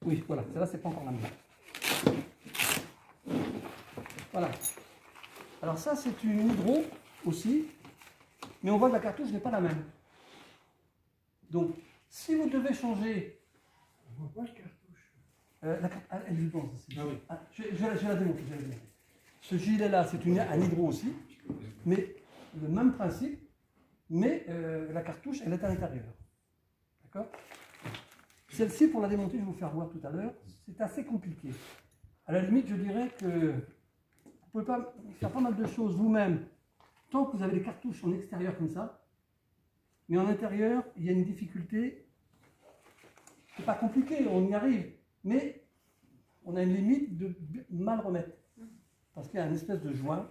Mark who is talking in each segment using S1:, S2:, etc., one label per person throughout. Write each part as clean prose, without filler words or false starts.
S1: Oui, voilà, celle-là, c'est pas encore la même. Voilà. Alors ça, c'est une hydro aussi, mais on voit que la cartouche n'est pas la même. Donc, si vous devez changer...
S2: On voit pas la cartouche.
S1: Elle est dedans, ça,
S2: Ah oui.
S1: Je vais la démonter. Ce gilet-là, c'est un hydro aussi, mais le même principe, mais la cartouche, elle est à l'intérieur. D'accord? Celle-ci, pour la démonter, je vais vous faire voir tout à l'heure, c'est assez compliqué. À la limite, je dirais que vous pouvez pas faire pas mal de choses vous-même, tant que vous avez les cartouches en extérieur comme ça, mais en intérieur, il y a une difficulté. C'est pas compliqué, on y arrive, mais on a une limite de mal remettre, parce qu'il y a une espèce de joint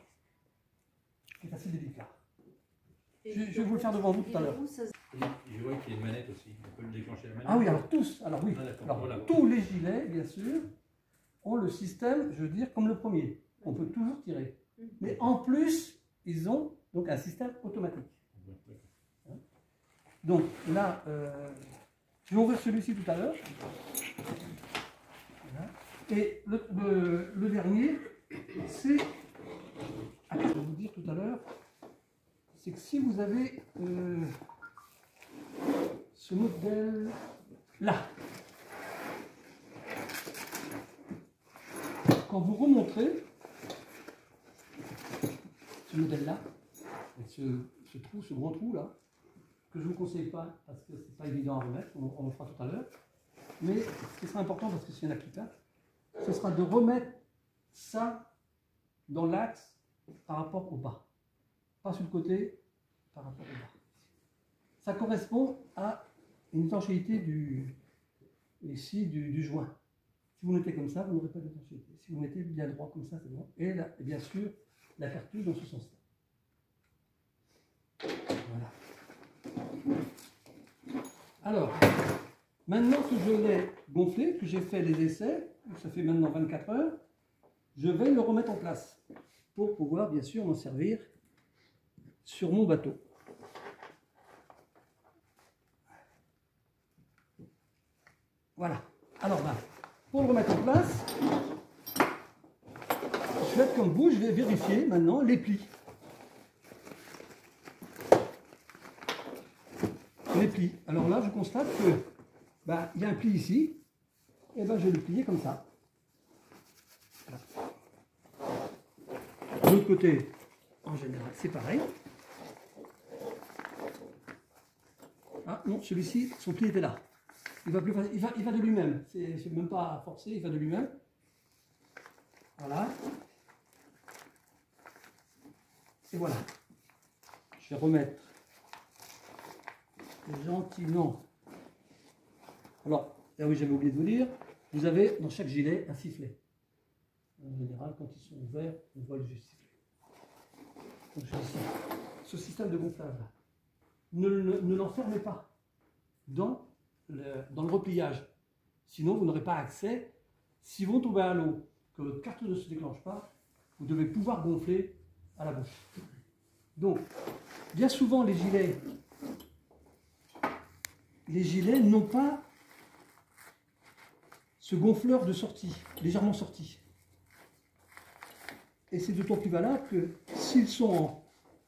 S1: qui est assez délicat. Je vais vous le faire devant vous tout à l'heure.
S3: Je vois qu'il y a une manette aussi, on peut le déclencher la manette.
S1: Ah oui, alors tous, alors oui,
S3: Ah,
S1: alors,
S3: voilà.
S1: tous les gilets, bien sûr, ont le système, je veux dire, comme le premier. On peut toujours tirer. Mais en plus, ils ont donc un système automatique. Donc là, je vais ouvrir celui-ci tout à l'heure. Voilà. Et le dernier, c'est, je vais vous dire tout à l'heure, c'est que si vous avez ce modèle-là, quand vous remontrez ce modèle-là, ce trou, ce grand trou-là, que je ne vous conseille pas parce que c'est pas évident à remettre, on le fera tout à l'heure, mais ce qui sera important, parce que s'il y en a qui tapent, ce sera de remettre ça dans l'axe par rapport au bas. Pas sur le côté, par rapport au bas. Ça correspond à une étanchéité du joint. Si vous mettez comme ça, vous n'aurez pas d'étanchéité. Si vous mettez bien droit comme ça, c'est bon. Et, là, et bien sûr, la cartouche dans ce sens-là. Voilà. Alors, maintenant que je l'ai gonflé, que j'ai fait les essais, ça fait maintenant 24 heures, je vais le remettre en place pour pouvoir bien sûr m'en servir sur mon bateau. Voilà. Alors là, pour le remettre en place, je vais être comme vous, je vais vérifier maintenant les plis. Les plis. Alors là, je constate que il y a un pli ici, et je vais le plier comme ça. Voilà. De l'autre côté, en général, c'est pareil. Ah non, celui-ci, son pli était là. Il va de lui-même. C'est même pas forcé, il va de lui-même. Voilà. Et voilà. Je vais remettre gentiment. Alors, là oui, j'avais oublié de vous dire, vous avez dans chaque gilet un sifflet. En général, quand ils sont ouverts, on voit le sifflet. Donc, ce système de gonflage là, ne l'enfermez pas dans le repliage. Sinon, vous n'aurez pas accès. Si vous tombez à l'eau, que votre cartouche ne se déclenche pas, vous devez pouvoir gonfler à la bouche. Donc, bien souvent, les gilets n'ont pas ce gonfleur de sortie, légèrement sorti. Et c'est d'autant plus valable que s'ils sont en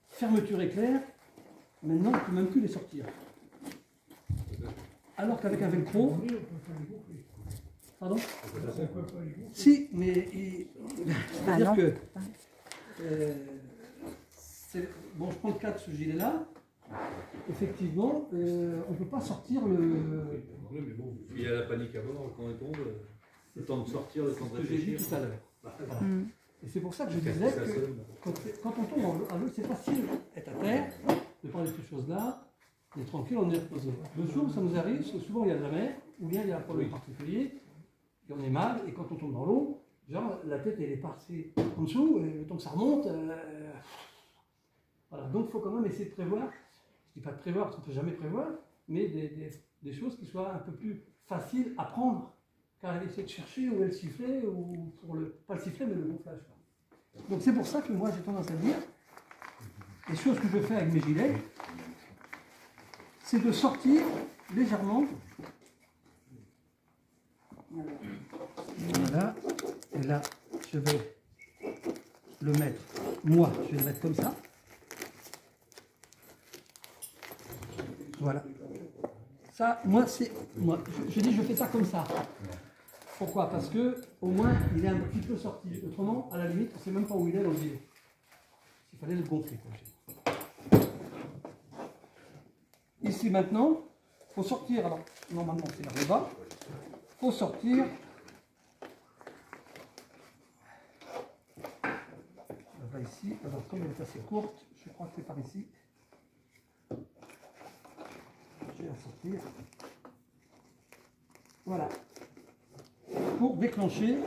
S1: fermeture éclair, maintenant on ne peut même plus les sortir. Alors qu'avec un velcro... Pardon? Si, mais... C'est-à-dire que... bon, je prends le cas de ce gilet-là. Effectivement, on ne peut pas sortir le...
S3: Oui, mais bon, il y a la panique à bord, quand on tombe, le temps de sortir, le temps de réfléchir.
S1: Ce que j'ai dit tout à l'heure. Voilà. Et c'est pour ça que je disais que quand on tombe à l'eau, c'est facile d'être à terre, de prendre ces choses-là, d'être tranquille, on est reposé. Le jour où ça nous arrive, parce que souvent il y a de la mer, ou bien il y a un problème particulier, et on est mal, et quand on tombe dans l'eau, genre la tête elle est passée en dessous, et le temps que ça remonte, voilà. Donc il faut quand même essayer de prévoir, je ne dis pas de prévoir, parce qu'on ne peut jamais prévoir, mais des choses qui soient un peu plus faciles à prendre, car elle essaie de chercher où est le sifflet, ou pour pas le sifflet, mais le gonflage. Donc c'est pour ça que moi j'ai tendance à dire, les choses que je fais avec mes gilets, c'est de sortir légèrement Voilà. Et là, je vais le mettre, moi, je vais le mettre comme ça. Voilà. Ça, moi, c'est. Moi, je dis, je fais ça comme ça. Pourquoi? Parce que, au moins, il est un petit peu sorti. Autrement, à la limite, on ne sait même pas où il est dans le gilet. Il fallait le gonfler. Ici, maintenant, il faut sortir. Alors, normalement, c'est vers le bas. Il faut sortir. Là, ici. Alors, comme elle est assez courte, je crois que c'est par ici. Je vais la sortir. Voilà. Pour déclencher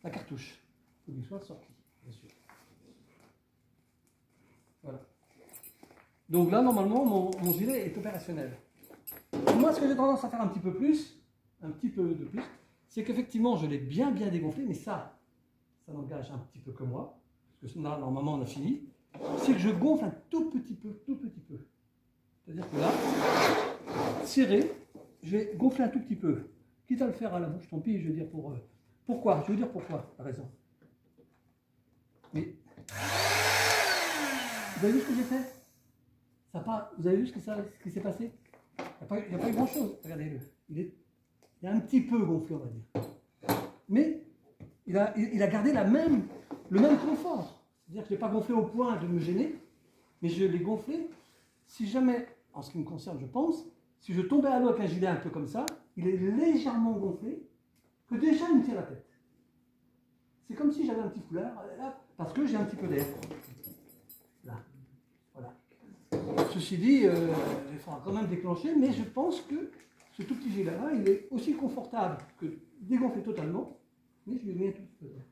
S1: la cartouche. Il faut qu'il soit sorti, bien sûr. Voilà. Donc là, normalement, mon gilet est opérationnel. Moi, ce que j'ai tendance à faire un petit peu de plus, c'est qu'effectivement, je l'ai bien dégonflé, mais ça n'engage un petit peu que moi, parce que là, normalement, on a fini. C'est que je gonfle un tout petit peu. C'est-à-dire que là, serré, je vais gonfler un tout petit peu. Quitte à le faire à la bouche, tant pis, je veux dire pourquoi. Je veux dire pourquoi, t'as raison. Mais vous avez vu ce que j'ai fait? Vous avez vu ce qui s'est passé? Il n'y a pas eu grand-chose, regardez-le. Il est un petit peu gonflé, on va dire. Mais il a gardé le même confort. C'est-à-dire que je ne l'ai pas gonflé au point de me gêner, mais je l'ai gonflé. Si jamais, en ce qui me concerne, je pense, si je tombais à l'eau avec un gilet un peu comme ça, il est légèrement gonflé, que déjà il me tient la tête. C'est comme si j'avais un petit foulard, là, parce que j'ai un petit peu d'air. Là. Voilà. Ceci dit, il faudra quand même déclencher, mais je pense que ce tout petit gilet-là, il est aussi confortable que dégonflé totalement, mais je lui ai mis un tout petit peu d'air.